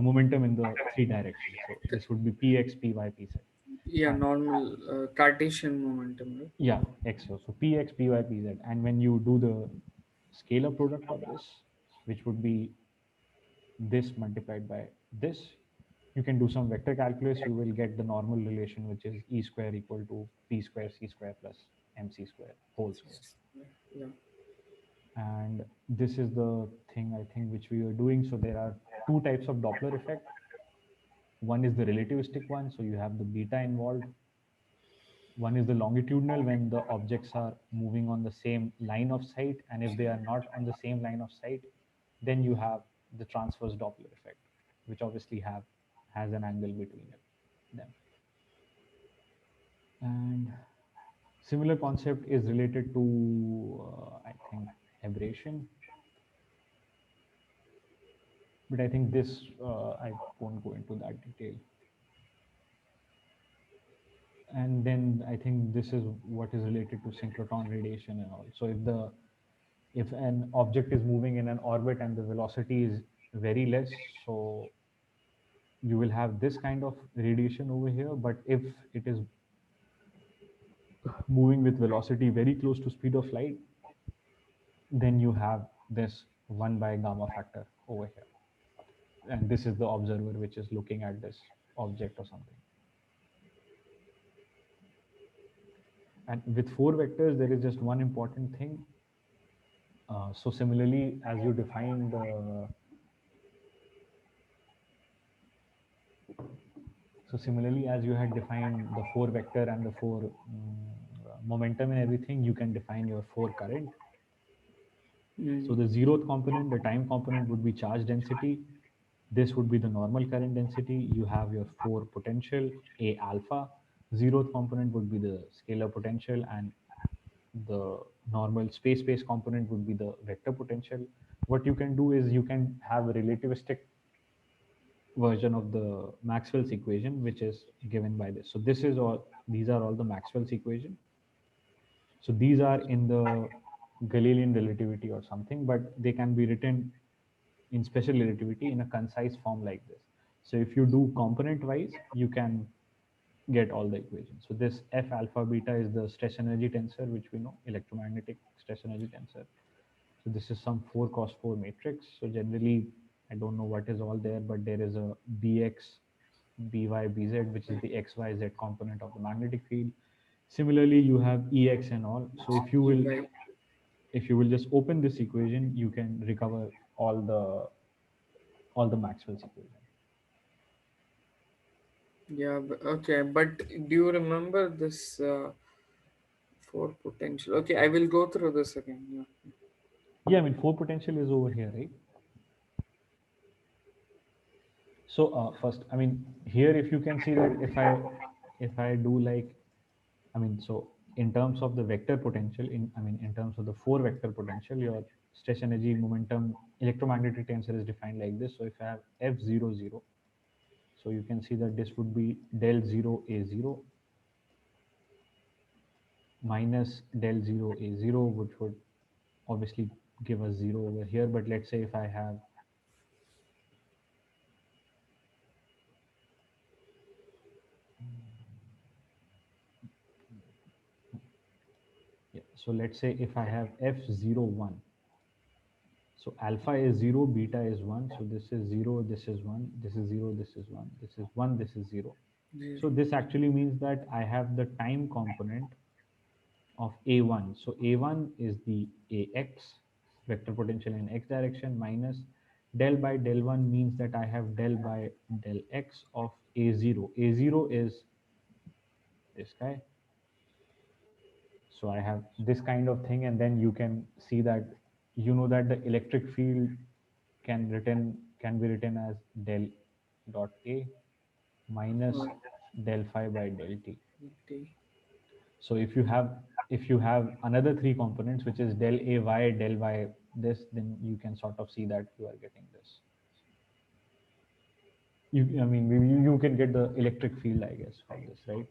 momentum in the three directions. So this would be px, py, pz. Yeah, And normal Cartesian momentum, right? yeah, x. So px, py, pz. And when you do the scalar product of this, which would be this multiplied by this, you can do some vector calculus. You will get the normal relation, which is e square equal to p square c square plus mc square whole square. Yeah. And this is the thing I think which we are doing. So there are two types of Doppler effect. One is the relativistic one, so you have the beta involved. One is the longitudinal, when the objects are moving on the same line of sight, and if they are not on the same line of sight, then you have the transverse Doppler effect, which obviously have has an angle between them. And similar concept is related to, I think, aberration, but I think this, I won't go into that detail. And then I think this is what is related to synchrotron radiation and all. So if an object is moving in an orbit and the velocity is very less, so you will have this kind of radiation over here. But if it is moving with velocity very close to speed of light, then you have this 1 by gamma factor over here. And this is the observer which is looking at this object or something. And with four vectors, there is just one important thing. So similarly, as you define the so similarly as you had defined the four vector and the four momentum and everything, you can define your four current. So Mm. the zeroth component, the time component, would be charge density. This would be the normal current density. You have your four potential, A alpha. Zeroth component would be the scalar potential, and the normal space component would be the vector potential. What you can do is you can have a relativistic version of the Maxwell's equation, which is given by this. So this is all, these are all the Maxwell's equation. So these are in the Galilean relativity or something, but they can be written in special relativity in a concise form like this. So if you do component wise, you can get all the equations. So this F alpha beta is the stress energy tensor, which we know, electromagnetic stress energy tensor. So this is some 4 cos 4 matrix. So generally, I don't know what is all there, but there is a Bx, By, Bz, which is the XYZ component of the magnetic field. Similarly, you have Ex and all. So EY. if you will just open this equation, you can recover all the Maxwell's equation. Yeah, okay, but do you remember this for potential? Okay, I will go through this again. Yeah. Yeah, I mean, four potential is over here, right? So first, I mean, here if you can see that if I do like, I mean, so in terms of the vector potential, I mean, in terms of the four vector potential, your stress energy momentum electromagnetic tensor is defined like this. So if I have F00, so you can see that this would be del 0 A0 minus del 0 A0, which would obviously give us 0 over here. But let's say if I have, yeah, so let's say if I have F01, so alpha is 0, beta is 1. So this is 0, this is 1, this is 0, this is 1, this is 1, this is 0. So Zero. this actually means that I have the time component of A1. So A1 is the AX, vector potential in X direction, minus del by del 1 means that I have del by del X of A0. A0 is this guy. So I have this kind of thing, and then you can see that you know that the electric field can be written as del dot A minus Uh, del phi by del t. T. So if you have another three components, which is del A y, del y this, then you can sort of see that you are getting this. I mean, you can get the electric field, I guess, from this, right?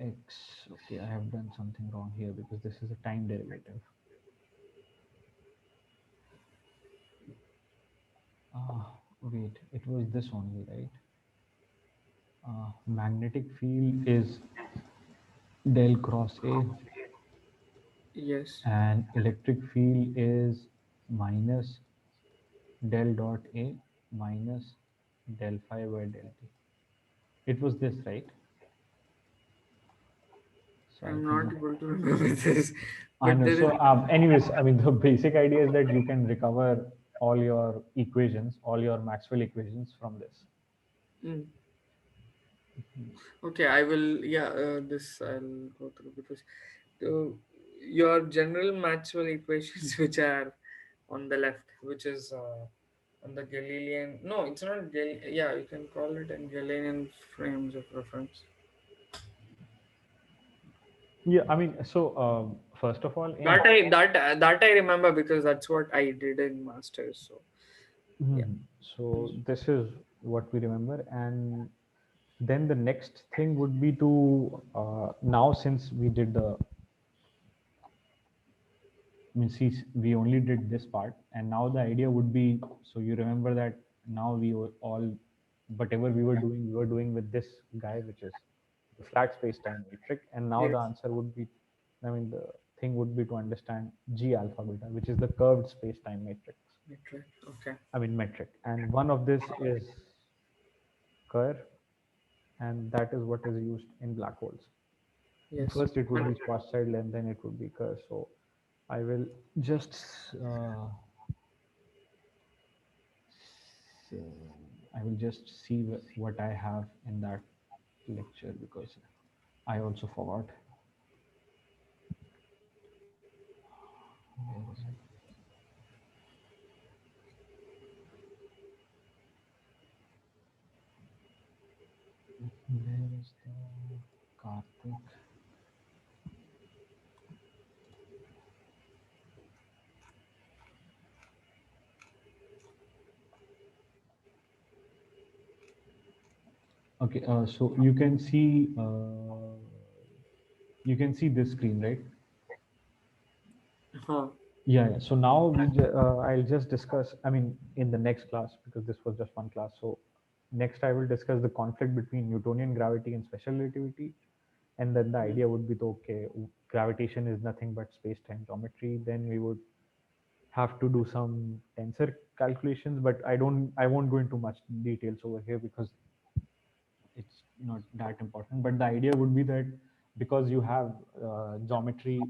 Ax. Okay, I have done something wrong here because this is a time derivative. Wait, it was this only, right? Magnetic field is del cross A, Yes, and electric field is minus del dot A minus del phi by del t. It was this, right? So I I'm not think able to remember this, I but know. there is. So, anyways, I mean, the basic idea is that you can recover all your equations, all your Maxwell equations from this. Mm. Okay, I will. Yeah, this I'll go through because uh, your general Maxwell equations, which are on the left, which is on the Galilean. No, it's not Yeah, you can call it in Galilean frames of reference. Yeah, I mean, so first of all, in That I remember because that's what I did in masters. So yeah. so this is what we remember, and then the next thing would be to now, since we did the, I mean, see, we only did this part, and now the idea would be, so you remember that now we were all, whatever we were doing with this guy, which is the flat space-time metric, and now the Yes. answer would be, I mean, the thing would be to understand G alpha beta, which is the curved space-time matrix. Metric. Okay. I mean, metric, and one of this is curve, and that is what is used in black holes. Yes. First, it would And be Schwarzschild, and then it would be curve. So I will just so I will just see what I have in that lecture because I also forgot. Where is it? Where is the Karthik? Okay, so you can see this screen, right? huh. Yeah, yeah. So now I'll just discuss, I mean, in the next class, because this was just one class. So next I will discuss the conflict between Newtonian gravity and special relativity. And then the Mm. idea would be to, okay, gravitation is nothing but space-time geometry. Then we would have to do some tensor calculations, but I won't go into much details over here because it's not that important. But the idea would be that because you have geometry,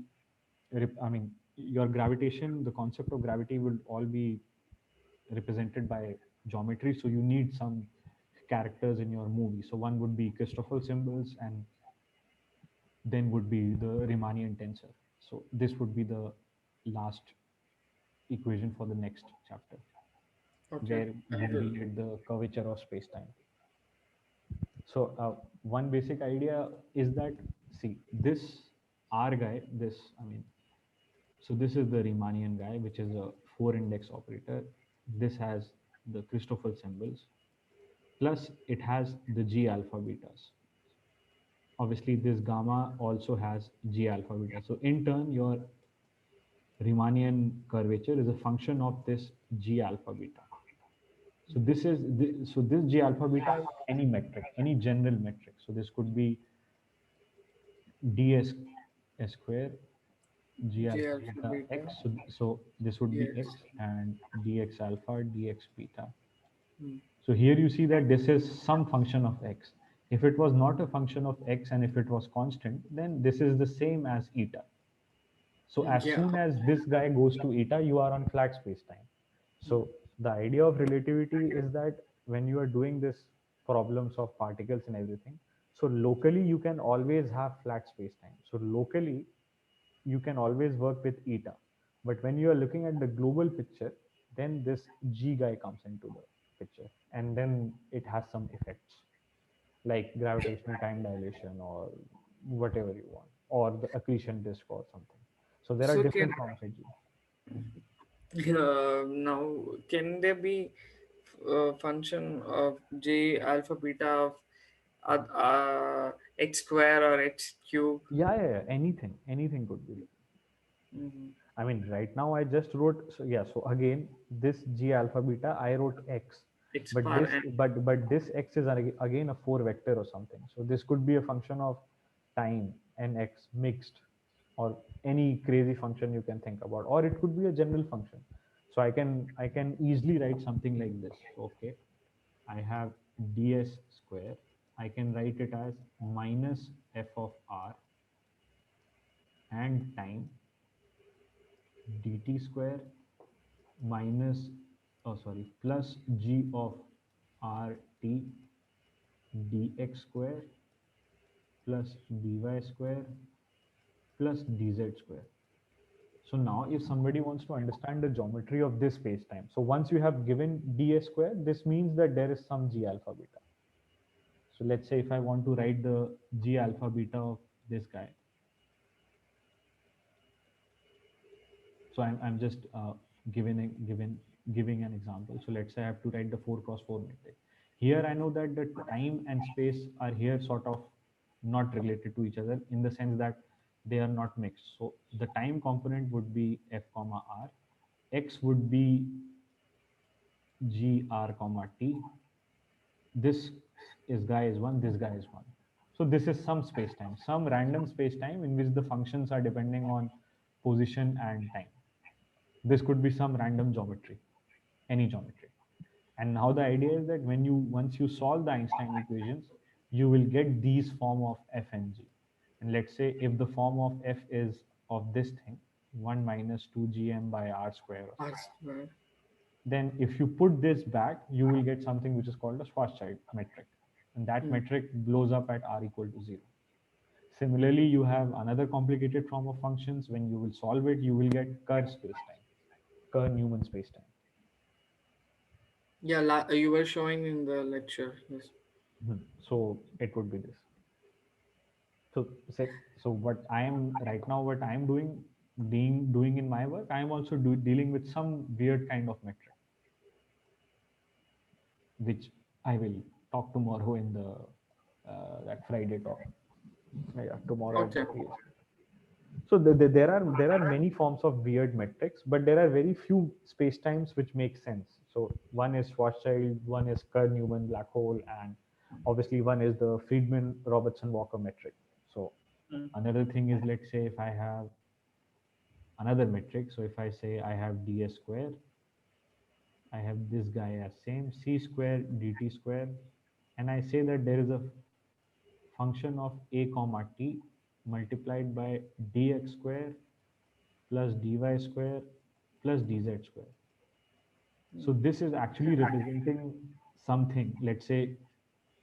I mean, your gravitation, the concept of gravity will all be represented by geometry. So you need some characters in your movie. So one would be Christoffel symbols, and then would be the Riemannian tensor. So this would be the last equation for the next chapter, Okay. where we'll And be at the curvature of space-time. So one basic idea is that, see, this R guy, this, I mean, so this is the Riemannian guy, which is a four-index operator. This has the Christoffel symbols, plus it has the G alpha betas. Obviously, this gamma also has G alpha beta. So in turn, your Riemannian curvature is a function of this G alpha beta. So so this G alpha beta is any metric, any general metric. So this could be ds square G G alpha alpha beta beta. x. So this would be Yes. x, and dx alpha dx beta. Mm. So here you see that this is some function of x. If it was not a function of x and if it was constant, then this is the same as eta. So as Yeah. soon as this guy goes to eta, you are on flat space time. Mm. So the idea of relativity is that when you are doing this problems of particles and everything, so locally you can always have flat space time. So locally you can always work with eta. But when you are looking at the global picture, then this G guy comes into the picture, and then it has some effects like gravitational time dilation or whatever you want, or the accretion disk or something. So there are So can different forms of G. now can there be function of J alpha beta of x square or x cube? Yeah, yeah, yeah. Anything could be. Mm-hmm. I mean, right now I just wrote, so yeah, so again, this G alpha beta, I wrote X, X but bar this, and but this X is again a four vector or something. So this could be a function of time and X mixed, or any crazy function you can think about, or it could be a general function. So I can easily write something like this. So, okay, I have ds square. I can write it as minus f of r and time dt square minus, oh sorry, plus g of rt dx square plus dy square plus dz square. So now if somebody wants to understand the geometry of this space-time, so once you have given ds square, this means that there is some g alpha beta. So let's say if I want to write the g alpha beta of this guy, So I'm just giving an example. So let's say I have to write the 4 cross 4 matrix. Here I know that the time and space are here sort of not related to each other in the sense that they are not mixed. So the time component would be f comma r, x would be g r comma t. This is guy is one, this guy is one. So this is some space time, some random space time in which the functions are depending on position and time. This could be some random geometry, any geometry. And now the idea is that when you once you solve the Einstein equations, you will get these form of f and g. And let's say if the form of f is of this thing, 1 minus 2gm by r square or something, That's right. then if you put this back, you will get something which is called a Schwarzschild metric. And that Mm. metric blows up at r equal to 0. Similarly, you have another complicated form of functions. When you will solve it, you will get Kerr spacetime, Kerr-Newman spacetime. Yeah, you were showing in the lecture. Yes. So it would be this. So say, so what I am right now, what I am doing in my work, I am also dealing with some weird kind of metric, which I will talk tomorrow in the that Friday talk. Yeah, tomorrow at Okay. the PhD. So there are many forms of weird metrics, but there are very few spacetimes which make sense. So one is Schwarzschild, one is Kerr-Newman black hole, and obviously one is the Friedman-Robertson-Walker metric. So Mm. another thing is, let's say if I have another metric. So if I say I have ds square, I have this guy as same c square dt square, and I say that there is a function of a comma t multiplied by dx square plus dy square plus dz square. So Mm. this is actually representing something. Let's say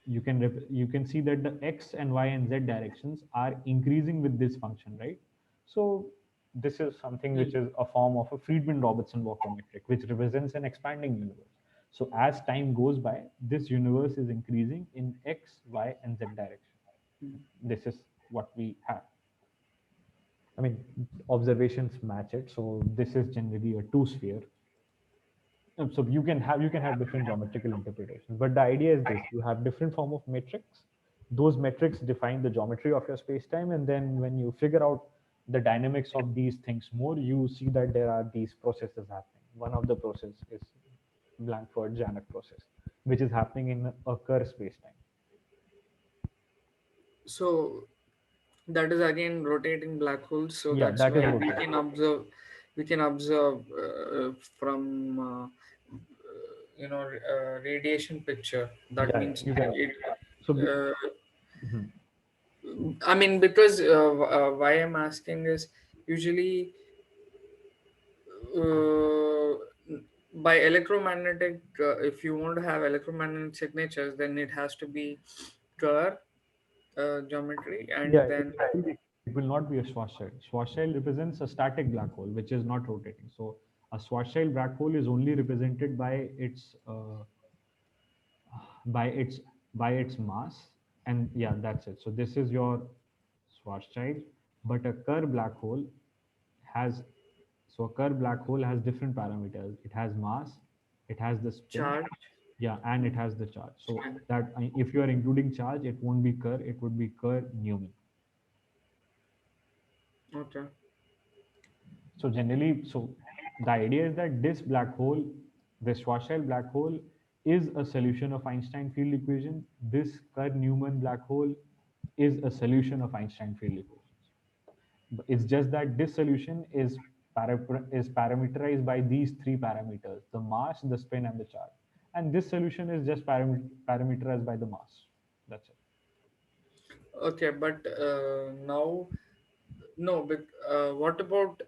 you can see that the x and y and z directions are increasing with this function, right? So this is something which Mm. is a form of a Friedman-Robertson-Walker metric, which represents an expanding universe. So as time goes by, this universe is increasing in x, y, and z direction. Mm. This is what we have. I mean, observations match it. So this is generally a two-sphere. So you can have different geometrical interpretations, but the idea is this: you have different form of metrics. Those metrics define the geometry of your space-time, and then when you figure out the dynamics of these things more, you see that there are these processes happening. One of the process is Blankford-Janak process, which is happening in a Kerr space-time. So that is again rotating black holes. So Yeah, that's that is why we rotating. can observe. We can observe from radiation picture. That Yeah, yeah, means you can. it. So, Uh, mhm. I mean, because why I'm asking is usually uh, by electromagnetic. If you want to have electromagnetic signatures, then it has to be Kerr geometry, Yeah, and then it will be Kerr. It will not be a Schwarzschild. Schwarzschild represents a static black hole, which is not rotating. So a Schwarzschild black hole is only represented by its by its mass, and yeah, that's it. So this is your Schwarzschild, but a Kerr black hole has a Kerr black hole has different parameters. It has mass, it has the spin, charge. yeah, and it Mm, has the charge. So spin. that if you are including charge, it won't be Kerr, it would be Kerr Newman. Okay. So generally, so the idea is that this black hole, this Schwarzschild black hole, is a solution of Einstein field equation. This Kerr-Newman black hole is a solution of Einstein field equations. It's just that this solution is parameterized by these three parameters: the mass, the spin, and the charge. And this solution is just parameterized by the mass. That's it. Okay, but now no. But what about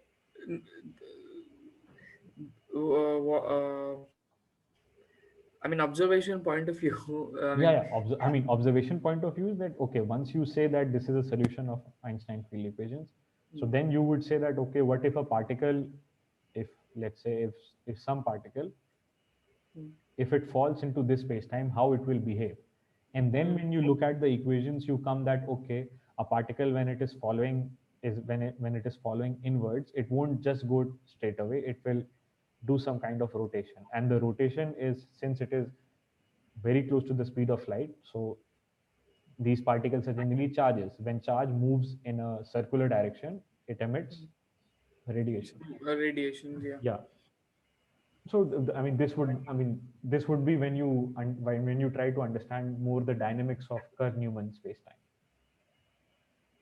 I mean observation point of view? I mean, Yeah, yeah. I mean, observation point of view is that okay, once you say that this is a solution of Einstein field equations, so mm, then you would say that okay, what if a particle, if let's say if some particle, mm, if it falls into this space-time, how it will behave, and then mm, when you look at the equations, you come that okay, a particle when it is following. is when it is following inwards, it won't just go straight away. It will do some kind of rotation, and the rotation is, since it is very close to the speed of light, so these particles are generally charges. When charge moves in a circular direction, it emits radiation. Radiations, yeah. Yeah. So I mean, this would be when when you try to understand more the dynamics of Kerr-Newman spacetime.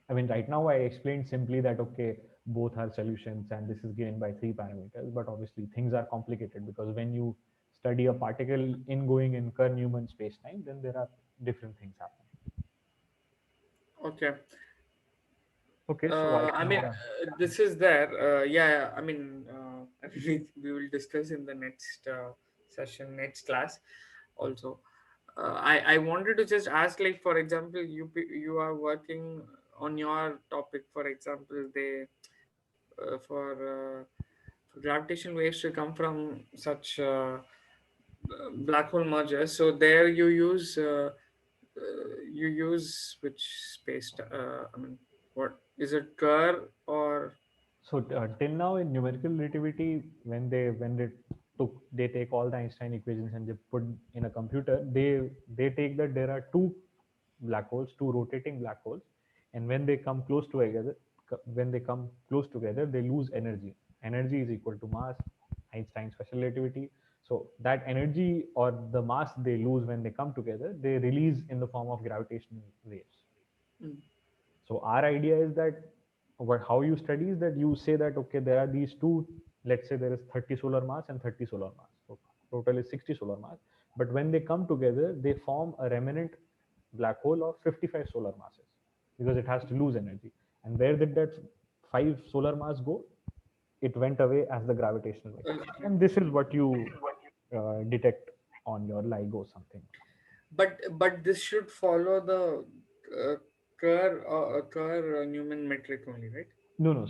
I mean, right now I explained simply that okay, both are solutions and this is given by three parameters, but obviously things are complicated because when you study a particle ingoing in Kerr-Newman spacetime, then there are different things happening. Okay. Okay, so I I think mean, this is there. Yeah, yeah, I mean, we will discuss in the next session, next class also. I wanted to just ask, like, for example, you are working on your topic. For example, they for gravitational waves to come from such black hole mergers. So there you use which space? I mean, what is it, Kerr or? so till now in numerical relativity, when they take all the Einstein equations and they put in a computer, they take that there are two black holes, two rotating black holes, and when they come close together, they lose energy. Energy is equal to mass, Einstein special relativity. So that energy or the mass they lose when they come together, they release in the form of gravitational waves. Mm, So our idea is that how you study is that you say that okay, there are these two, let's say there is 30 solar mass and 30 solar mass. So total is 60 solar mass. But when they come together, they form a remnant black hole of 55 solar masses because it has to lose energy. And where did that five solar mass go? It went away as the gravitational wave. okay. And this is what you detect on your LIGO something. But this should follow the uh, Kerr Newman metric only, right? No, no.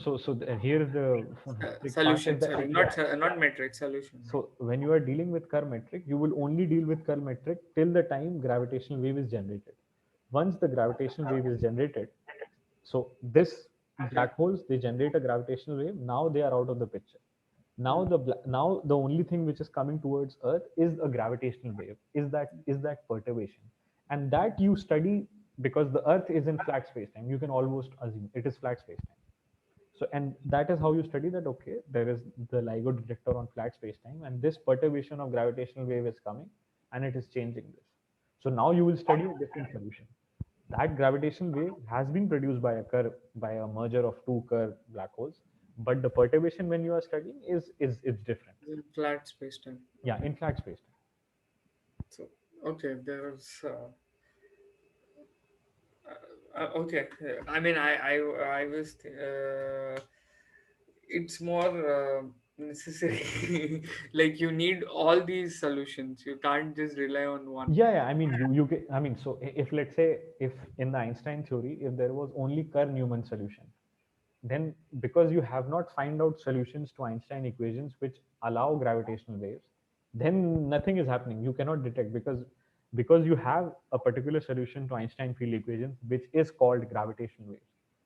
Here is the trick part is Solution, that sorry, yeah. not metric, solution. Yeah. So when you are dealing with Kerr metric, you will only deal with Kerr metric till the time gravitational wave is generated. Once the gravitational wave is generated, so this Okay. black holes they generate a gravitational wave. Now they are out of the picture. Now Mm, now the only thing which is coming towards Earth is a gravitational wave. Is that perturbation, and that you study because the Earth is in flat space time. You can almost assume it is flat space time. So, and that is how you study that, okay, there is the LIGO detector on flat space-time, and this perturbation of gravitational wave is coming, and it is changing this. So now you will study a different solution. That gravitational wave has been produced by a merger of two Kerr black holes, but the perturbation when you are studying is it's different. in flat space time. Yeah, in flat space-time. So okay, there's okay. I mean, I was it's more necessary. Like you need all these solutions. You can't just rely on one. Yeah, I mean, you get. I mean, so if let's say if in the Einstein theory, if there was only Kerr-Newman solution, then because you have not find out solutions to Einstein equations which allow gravitational waves, then nothing is happening. You cannot detect because you have a particular solution to Einstein field equations which is called gravitational waves.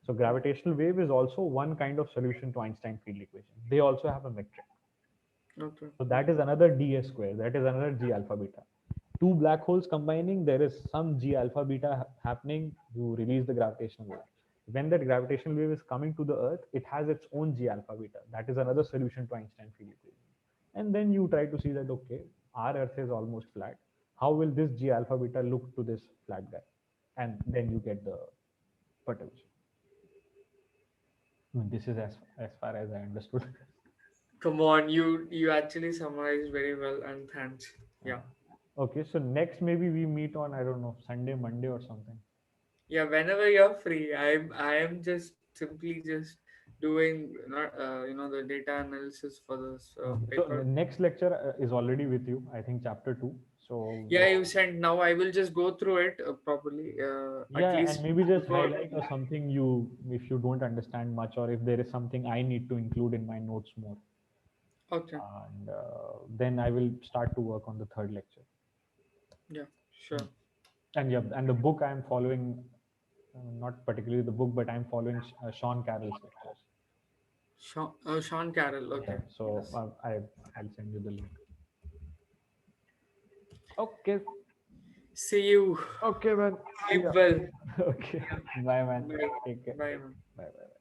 So gravitational wave is also one kind of solution to Einstein field equation. They also have a metric. Okay. So that is another ds square. That is another g alpha beta. Two black holes combining, there is some g alpha beta happening. You release the gravitational wave. When that gravitational wave is coming to the Earth, it has its own g alpha beta. That is another solution to Einstein field equation. And then you try to see that okay, our Earth is almost flat. How will this g alpha beta look to this flat guy? And then you get the perturbation. I mean, this is as far as I understood. Come on, you actually summarized very well, and thanks. Uh, Yeah. okay, so next maybe we meet on I don't know Sunday, Monday or something. Yeah, whenever you're free, I am just simply just doing not the data analysis for this Okay. So the paper. next lecture is already with you. I think chapter two. So Yeah, you sent. Now I will just go through it properly. At yeah, and least maybe just before. highlight or something you if you don't understand much or if there is something I need to include in my notes more, Okay. and then I will start to work on the third lecture. Yeah. Hmm. Sure. And yeah, and the book I am following. not particularly the book, but I'm following Sean Carroll's lectures. Sean Carroll. Yeah, Okay. so Yes. I'll send you the link. Okay, See you. okay, man. See Sleep ya. well. Okay, bye, man. Bye. Take care. Bye, man. Bye, bye.